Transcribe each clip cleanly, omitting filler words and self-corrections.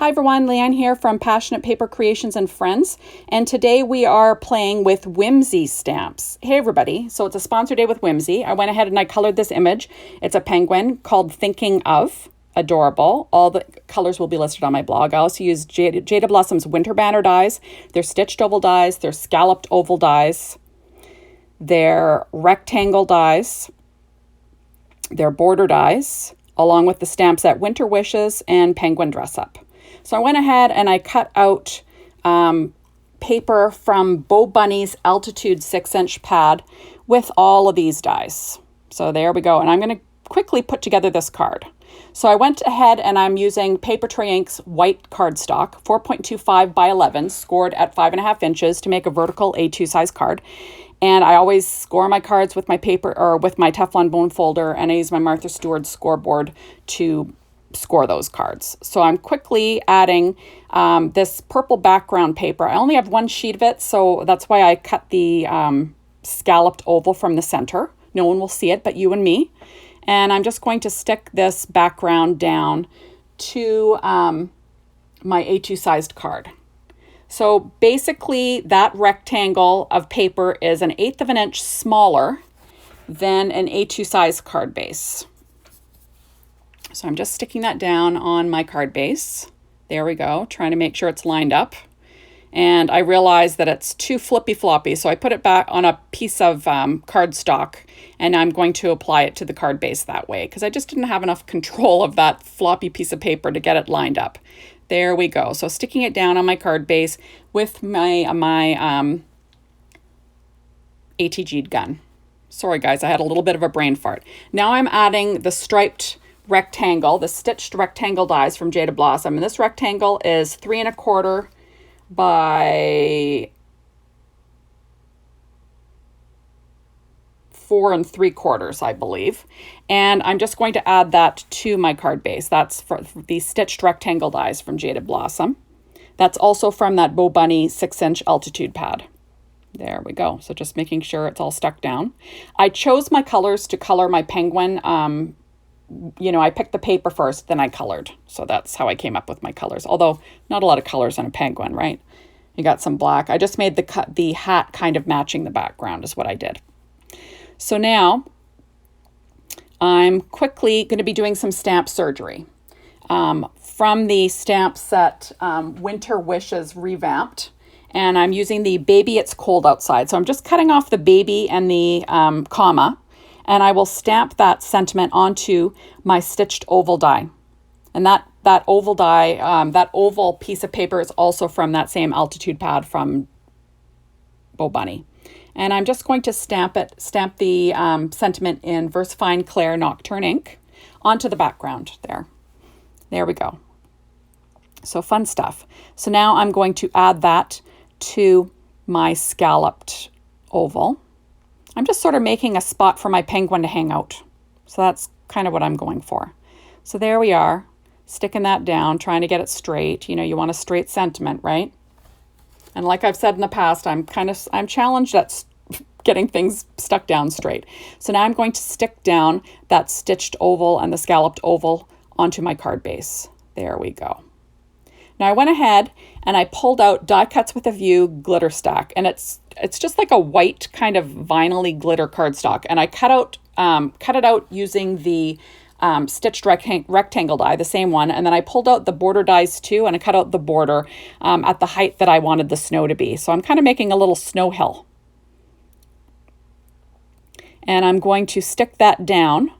Hi everyone, Leanne here from Passionate Paper Creations and Friends, and today we are playing with Whimsy stamps. Hey everybody, so it's a sponsor day with Whimsy. I went ahead and I colored this image. It's a penguin called Thinking Of. Adorable. All the colors will be listed on my blog. I also use Jada Blossom's Winter Banner dies. They're stitched oval dies, they're scalloped oval dies, they're rectangle dies, they're border dies, along with the stamp set Winter Wishes and Penguin Dress Up. So I went ahead and I cut out paper from Bo Bunny's Altitude 6-inch pad with all of these dies. So there we go. And I'm going to quickly put together this card. So I went ahead and I'm using Papertrey Inc.'s white cardstock, 4.25 by 11, scored at 5.5 inches to make a vertical A2 size card. And I always score my cards with my paper or with my Teflon bone folder, and I use my Martha Stewart scoreboard to score those cards. So I'm quickly adding this purple background paper. I only have one sheet of it, so that's why I cut the scalloped oval from the center. No one will see it but you and me. And I'm just going to stick this background down to my A2 sized card. So basically that rectangle of paper is 1/8 of an inch smaller than an A2 size card base. So I'm just sticking that down on my card base. There we go, trying to make sure it's lined up. And I realized that it's too flippy floppy, so I put it back on a piece of cardstock, and I'm going to apply it to the card base that way because I just didn't have enough control of that floppy piece of paper to get it lined up. There we go. So sticking it down on my card base with my ATG gun. Sorry guys, I had a little bit of a brain fart. Now I'm adding the striped rectangle, the stitched rectangle dies from Jada Blossom, and this rectangle is 3 1/4 by 4 3/4, I believe. And I'm just going to add that to my card base. That's for the stitched rectangle dies from Jada Blossom. That's also from that Bo Bunny 6-inch altitude pad. There we go. So just making sure it's all stuck down. I chose my colors to color my penguin. I picked the paper first, then I colored. So that's how I came up with my colors. Although not a lot of colors on a penguin, right? You got some black. I just made the hat kind of matching the background is what I did. So now I'm quickly going to be doing some stamp surgery. From the stamp set Winter Wishes Revamped. And I'm using the Baby It's Cold Outside. So I'm just cutting off the baby and the comma. And I will stamp that sentiment onto my stitched oval die. And that oval die, that oval piece of paper is also from that same altitude pad from Bo Bunny. And I'm just going to stamp the sentiment in VersaFine Clair Nocturne ink onto the background there. There we go. So fun stuff. So now I'm going to add that to my scalloped oval. I'm just sort of making a spot for my penguin to hang out. So that's kind of what I'm going for. So there we are, sticking that down, trying to get it straight. You know, you want a straight sentiment, right? And like I've said in the past, I'm challenged at getting things stuck down straight. So now I'm going to stick down that stitched oval and the scalloped oval onto my card base. There we go. Now I went ahead and I pulled out Die Cuts with a View glitter stack, and it's just like a white kind of vinyl-y glitter cardstock, and I cut it out using the stitched rectangle die, the same one, and then I pulled out the border dies too, and I cut out the border at the height that I wanted the snow to be. So I'm kind of making a little snow hill. And I'm going to stick that down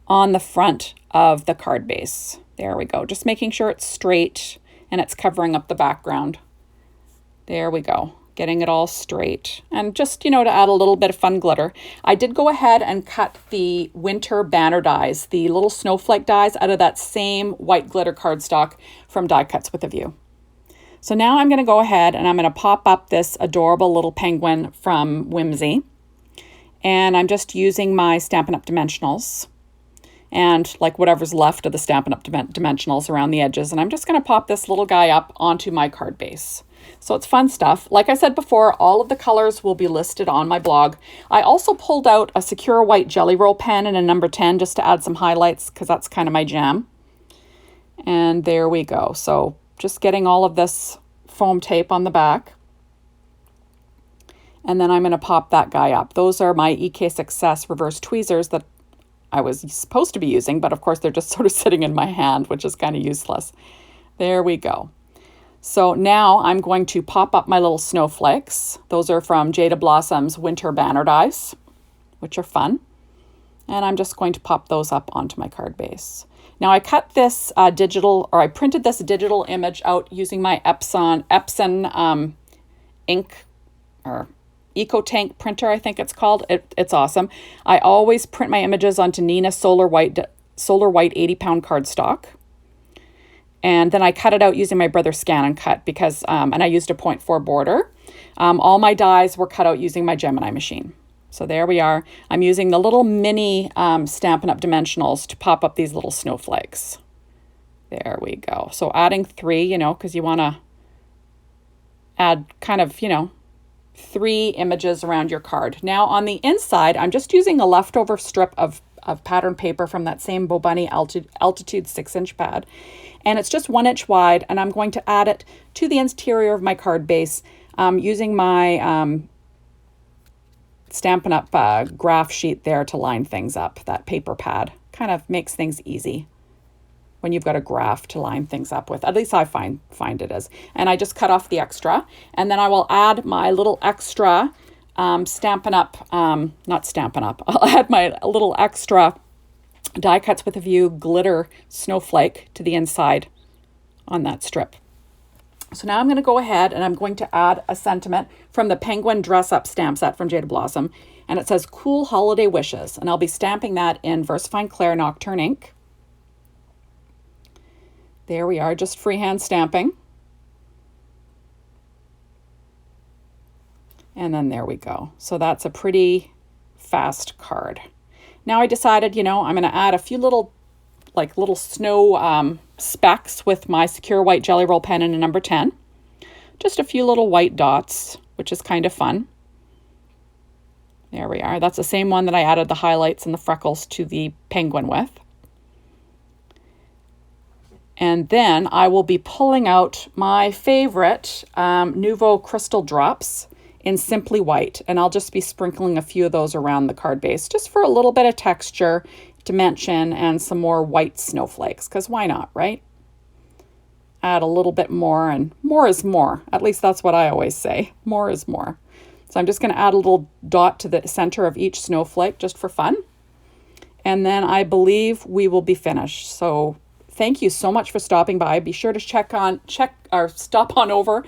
on the front of the card base. There we go, just making sure it's straight and it's covering up the background. There we go, getting it all straight. And just, to add a little bit of fun glitter, I did go ahead and cut the Winter Banner dies, the little snowflake dies, out of that same white glitter cardstock from Die Cuts with a View. So now I'm going to go ahead and I'm going to pop up this adorable little penguin from Whimsy. And I'm just using my Stampin' Up! Dimensionals and like whatever's left of the Stampin' Up! Dimensionals around the edges. And I'm just going to pop this little guy up onto my card base. So it's fun stuff. Like I said before, all of the colors will be listed on my blog. I also pulled out a Secure White Jelly Roll pen and a number 10 just to add some highlights because that's kind of my jam. And there we go. So just getting all of this foam tape on the back. And then I'm going to pop that guy up. Those are my EK Success reverse tweezers that I was supposed to be using, but of course they're just sort of sitting in my hand, which is kind of useless. There we go. So now I'm going to pop up my little snowflakes. Those are from Jaded Blossom's Winter Banner dies, which are fun. And I'm just going to pop those up onto my card base. Now I cut this I printed this digital image out using my Epson ink or EcoTank printer, I think it's called. It's awesome. I always print my images onto Neenah Solar White 80-pound cardstock. And then I cut it out using my Brother Scan and Cut because, and I used a 0.4 border. All my dies were cut out using my Gemini machine. So there we are. I'm using the little mini Stampin' Up! Dimensionals to pop up these little snowflakes. There we go. So adding 3, you know, because you want to add kind of, you know, 3 images around your card. Now on the inside, I'm just using a leftover strip of pattern paper from that same Bo Bunny Altitude 6-inch pad. And it's just 1 inch wide, and I'm going to add it to the interior of my card base using my Stampin' Up! Graph sheet there to line things up. That paper pad kind of makes things easy when you've got a graph to line things up with. At least I find it is. And I just cut off the extra, and then I will add my little extra Stampin' Up! Not Stampin' Up! I'll add my little extra Die Cuts with a View glitter snowflake to the inside on that strip. So now I'm going to go ahead and I'm going to add a sentiment from the Penguin Dress Up stamp set from Jaded Blossom. And it says Cool Holiday Wishes. And I'll be stamping that in VersaFine Clair Nocturne ink. There we are, just freehand stamping. And then there we go. So that's a pretty fast card. Now I decided, you know, I'm going to add a few little snow specks with my Secure White Jelly Roll pen in a number 10. Just a few little white dots, which is kind of fun. There we are. That's the same one that I added the highlights and the freckles to the penguin with. And then I will be pulling out my favorite Nuvo Crystal Drops in Simply White. And I'll just be sprinkling a few of those around the card base just for a little bit of texture, dimension, and some more white snowflakes, because why not, right? Add a little bit more, and more is more. At least that's what I always say. More is more. So I'm just going to add a little dot to the center of each snowflake just for fun. And then I believe we will be finished. So thank you so much for stopping by. Be sure to stop on over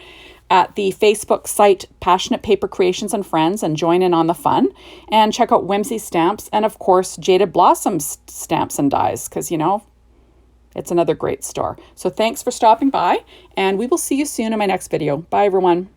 at the Facebook site Passionate Paper Creations and Friends and join in on the fun, and check out Whimsy Stamps and of course Jaded Blossom's Stamps and Dies, because you know it's another great store. So thanks for stopping by, and we will see you soon in my next video. Bye everyone.